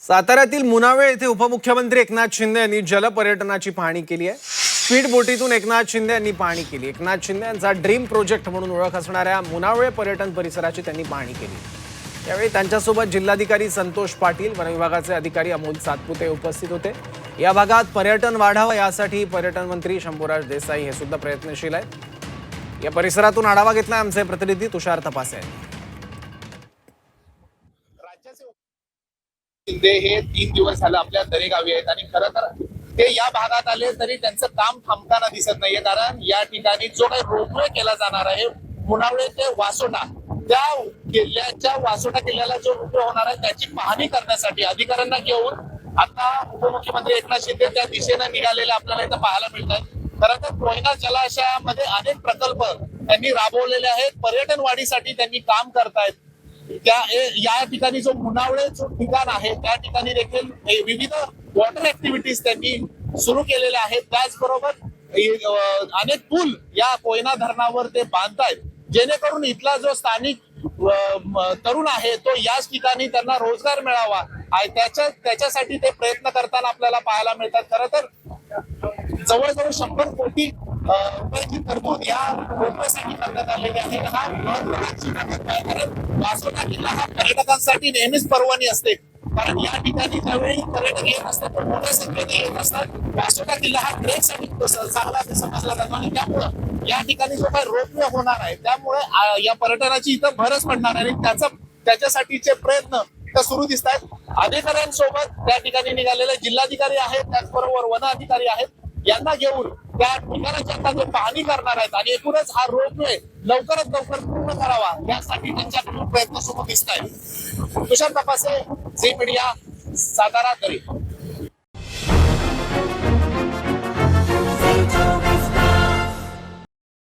साताऱ्यातील मुनावेळ येथे उपमुख्यमंत्री एकनाथ शिंदे यांनी जलपर्यटनाची पाहणी केली आहे। स्पीड बोटीतून एकनाथ शिंदे यांनी पाहणी केली। एकनाथ शिंदे यांचा ड्रीम प्रोजेक्ट म्हणून ओळख असणाऱ्या मुनावेळ पर्यटन परिसराची त्यांनी पाहणी केली। यावेळी त्यांच्यासोबत जिल्हाधिकारी संतोष पाटील, वन विभागाचे अधिकारी अमोल सातपुते उपस्थित होते। या भागात पर्यटन वाढावं यासाठी पर्यटन मंत्री शंभूराज देसाई हे सुद्धा प्रयत्नशील आहेत। या परिसरातून आढावा घेतला आमचे प्रतिनिधी तुषार तपासे यांनी। शिंदे हे 3 दिवस झाले आपल्या दरेगावी आहेत आणि खरं तर ते या भागात आले तरी त्यांचं काम थांबताना दिसत नाहीये। कारण या ठिकाणी जो काही रोपवे केला जाणार आहे मुनावळे ते वासोटा, त्या किल्ल्याच्या वासोटा किल्ल्याला जो रोपवे होणार आहे त्याची पाहणी करण्यासाठी अधिकाऱ्यांना घेऊन आता उपमुख्यमंत्री एकनाथ शिंदे त्या दिशेने निघालेले आपल्याला इथं पाहायला मिळतात। खरं तर कोयना जलाशयामध्ये अनेक प्रकल्प त्यांनी राबवलेले आहेत, पर्यटन वाढीसाठी त्यांनी काम करतायत। या ठिकाणी जो मुनावळे जो ठिकाण आहे त्या ठिकाणी देखील विविध वॉटर ऍक्टिव्हिटीज त्यांनी सुरू केलेल्या आहेत। त्याचबरोबर अनेक पूल या कोयना धरणावर ते बांधतायत, जेणेकरून इथला जो स्थानिक तरुण आहे तो याच ठिकाणी त्यांना रोजगार मिळावा त्याच्यासाठी ते प्रयत्न करताना आपल्याला पाहायला मिळतात। खरं तर जवळजवळ 100 कोटी रुपयाची तरतूद या रोपवेसाठी करण्यात आलेली आहे। हा महत्त्वाची बाब आहे, कारण वासोटा किल्ला हा पर्यटकांसाठी नेहमीच पर्वणी असते। कारण या ठिकाणी ज्यावेळी पर्यटक येत असतात तर मोठ्या संख्येने येत असतात। वासोटा किल्ला हा ट्रेकसाठी चांगला समजला जातो आणि त्यामुळे या ठिकाणी जो काही रोपवे होणार आहे त्यामुळे या पर्यटनाची इथं भरच पडणार आहे आणि त्याच्यासाठीचे प्रयत्न तर सुरू दिसत आहेत। अधिकाऱ्यांसोबत त्या ठिकाणी निघालेले जिल्हाधिकारी आहेत, त्याचबरोबर वन अधिकारी आहेत, यांना घेऊन त्या ठिकाणाची आता जे पाहणी करणार आहेत आणि एकूणच हा रोपवे लवकरात लवकर पूर्ण करावा यासाठी त्यांच्याकडून प्रयत्न सुरू दिसत आहेत। तुषार तपासे, झी मीडिया, सातारा, दरी।